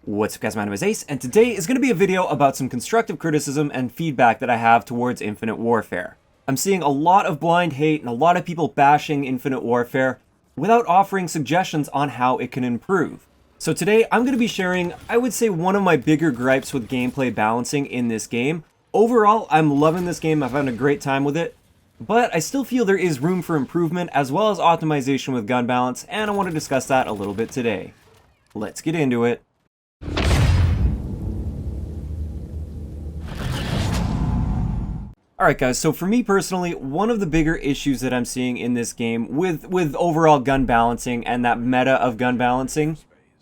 What's up guys, my name is Ace, and today is going to be a video about some constructive criticism and feedback that I have towards Infinite Warfare. I'm seeing a lot of blind hate and a lot of people bashing Infinite Warfare without offering suggestions on how it can improve. So today I'm going to be sharing, I would say, one of my bigger gripes with gameplay balancing in this game. Overall, I'm loving this game, I've had a great time with it, but I still feel there is room for improvement as well as optimization with gun balance, and I want to discuss that a little bit today. Let's get into it. Alright guys, so for me personally, one of the bigger issues that I'm seeing in this game with overall gun balancing and that meta of gun balancing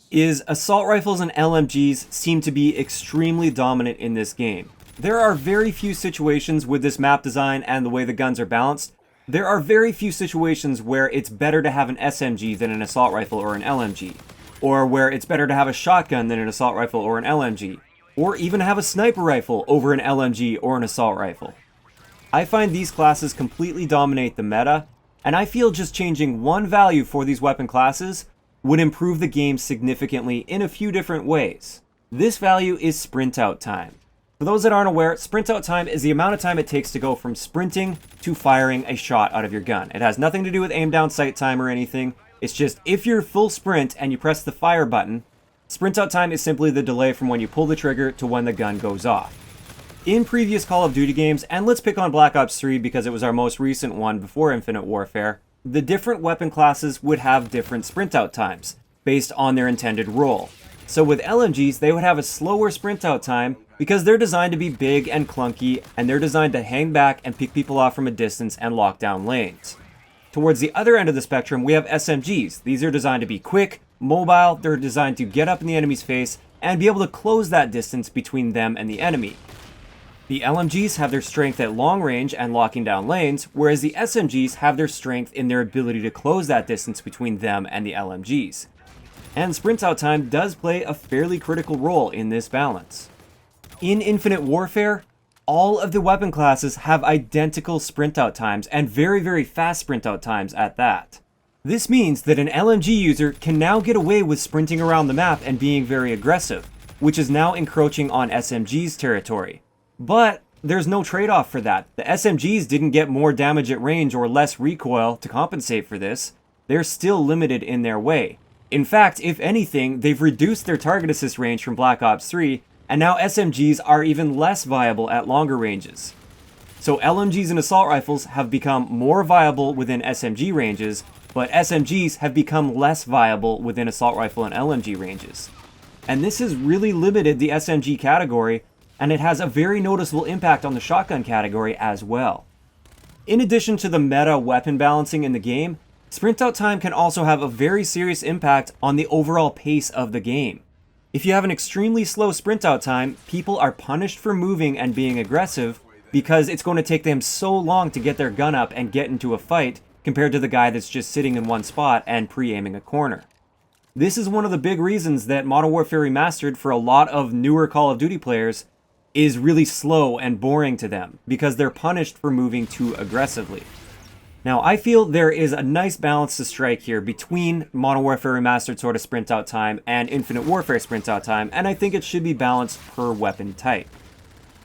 is assault rifles and LMGs seem to be extremely dominant in this game. There are very few situations with this map design and the way the guns are balanced. There are very few situations where it's better to have an SMG than an assault rifle or an LMG. Or where it's better to have a shotgun than an assault rifle or an LMG. Or even have a sniper rifle over an LMG or an assault rifle. I find these classes completely dominate the meta, and I feel just changing one value for these weapon classes would improve the game significantly in a few different ways. This value is sprint out time. For those that aren't aware, sprint out time is the amount of time it takes to go from sprinting to firing a shot out of your gun. It has nothing to do with aim down sight time or anything. It's just if you're full sprint and you press the fire button, sprint out time is simply the delay from when you pull the trigger to when the gun goes off. In previous Call of Duty games, and let's pick on Black Ops 3 because it was our most recent one before Infinite Warfare, the different weapon classes would have different sprint out times based on their intended role. So with LMGs, they would have a slower sprint out time because they're designed to be big and clunky, and they're designed to hang back and pick people off from a distance and lock down lanes. Towards the other end of the spectrum, we have SMGs. These are designed to be quick, mobile, they're designed to get up in the enemy's face and be able to close that distance between them and the enemy. The LMGs have their strength at long range and locking down lanes, whereas the SMGs have their strength in their ability to close that distance between them and the LMGs. And sprint out time does play a fairly critical role in this balance. In Infinite Warfare, all of the weapon classes have identical sprint out times and very fast sprint out times at that. This means that an LMG user can now get away with sprinting around the map and being very aggressive, which is now encroaching on SMG's territory. But there's no trade-off for that. The SMGs didn't get more damage at range or less recoil to compensate for this. They're still limited in their way. In fact, if anything, they've reduced their target assist range from Black Ops 3, and now SMGs are even less viable at longer ranges. So LMGs and assault rifles have become more viable within SMG ranges, but SMGs have become less viable within assault rifle and LMG ranges. And this has really limited the SMG category, and it has a very noticeable impact on the shotgun category as well. In addition to the meta weapon balancing in the game, sprint out time can also have a very serious impact on the overall pace of the game. If you have an extremely slow sprint out time, people are punished for moving and being aggressive because it's going to take them so long to get their gun up and get into a fight compared to the guy that's just sitting in one spot and pre-aiming a corner. This is one of the big reasons that Modern Warfare Remastered for a lot of newer Call of Duty players is really slow and boring to them because they're punished for moving too aggressively. Now, I feel there is a nice balance to strike here between Modern Warfare Remastered sort of sprint out time and Infinite Warfare sprint out time, and I think it should be balanced per weapon type.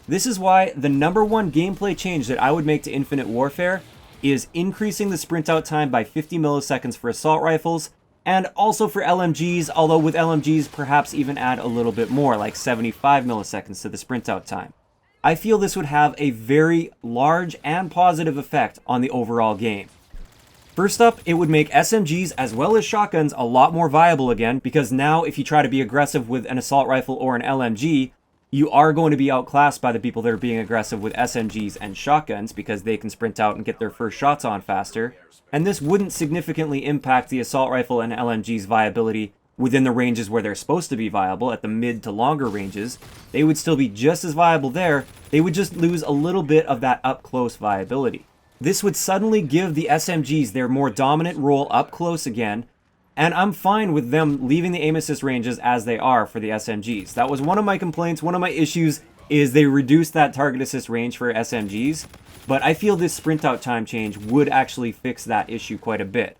This is why the number one gameplay change that I would make to Infinite Warfare is increasing the sprint out time by 50 milliseconds for assault rifles, and also for LMGs, although with LMGs perhaps even add a little bit more, like 75 milliseconds to the sprint out time. I feel this would have a very large and positive effect on the overall game. First up, it would make SMGs as well as shotguns a lot more viable again, because now if you try to be aggressive with an assault rifle or an LMG, you are going to be outclassed by the people that are being aggressive with SMGs and shotguns because they can sprint out and get their first shots on faster. And this wouldn't significantly impact the assault rifle and LMG's viability within the ranges where they're supposed to be viable, at the mid to longer ranges. They would still be just as viable there, they would just lose a little bit of that up-close viability. This would suddenly give the SMGs their more dominant role up close again, and I'm fine with them leaving the aim assist ranges as they are for the SMGs. That was one of my complaints, one of my issues, is they reduced that target assist range for SMGs, but I feel this sprint out time change would actually fix that issue quite a bit.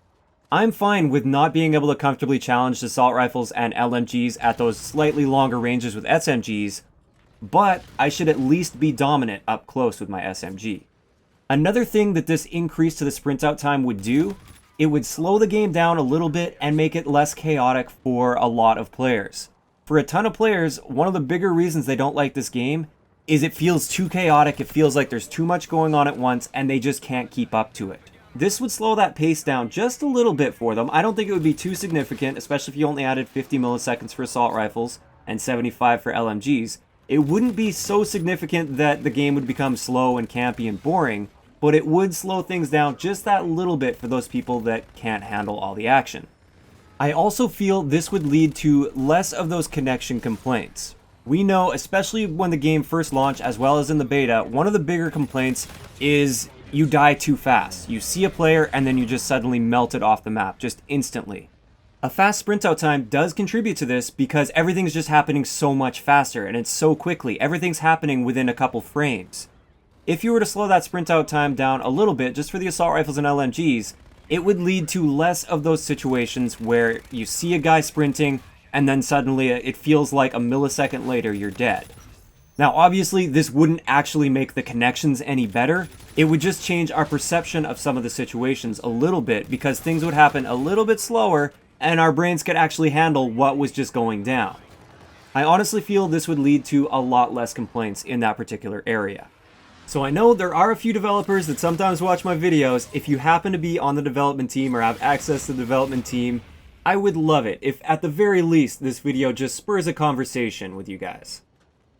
I'm fine with not being able to comfortably challenge assault rifles and LMGs at those slightly longer ranges with SMGs, but I should at least be dominant up close with my SMG. Another thing that this increase to the sprint out time would do, it would slow the game down a little bit and make it less chaotic for a lot of players. For a ton of players, one of the bigger reasons they don't like this game is it feels too chaotic, it feels like there's too much going on at once, and they just can't keep up to it. This would slow that pace down just a little bit for them. I don't think it would be too significant, especially if you only added 50 milliseconds for assault rifles and 75 for LMGs. It wouldn't be so significant that the game would become slow and campy and boring, but it would slow things down just that little bit for those people that can't handle all the action. I also feel this would lead to less of those connection complaints. We know, especially when the game first launched as well as in the beta, one of the bigger complaints is you die too fast. You see a player and then you just suddenly melt it off the map, just instantly. A fast sprint out time does contribute to this because everything's just happening so much faster and it's so quickly. Everything's happening within a couple frames. If you were to slow that sprint out time down a little bit just for the assault rifles and LMGs, it would lead to less of those situations where you see a guy sprinting and then suddenly it feels like a millisecond later you're dead. Now obviously this wouldn't actually make the connections any better, it would just change our perception of some of the situations a little bit because things would happen a little bit slower and our brains could actually handle what was just going down. I honestly feel this would lead to a lot less complaints in that particular area. So I know there are a few developers that sometimes watch my videos. If you happen to be on the development team or have access to the development team, I would love it if at the very least this video just spurs a conversation with you guys.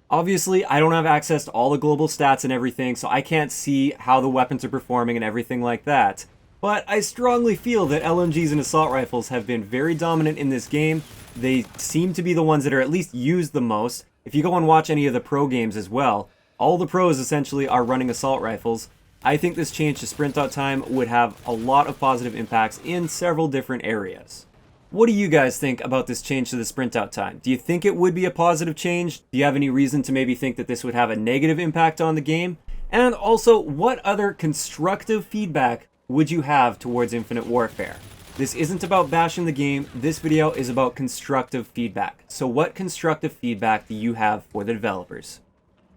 Obviously, I don't have access to all the global stats and everything, so I can't see how the weapons are performing and everything like that. But I strongly feel that LMGs and assault rifles have been very dominant in this game. They seem to be the ones that are at least used the most. If you go and watch any of the pro games as well, all the pros essentially are running assault rifles. I think this change to sprint out time would have a lot of positive impacts in several different areas. What do you guys think about this change to the sprint out time? Do you think it would be a positive change? Do you have any reason to maybe think that this would have a negative impact on the game? And also, what other constructive feedback would you have towards Infinite Warfare? This isn't about bashing the game, this video is about constructive feedback. So what constructive feedback do you have for the developers?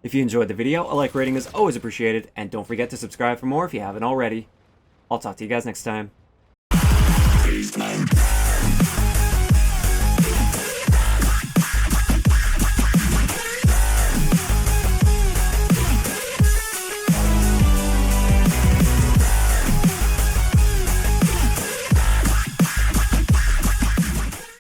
If you enjoyed the video, a like rating is always appreciated, and don't forget to subscribe for more if you haven't already. I'll talk to you guys next time.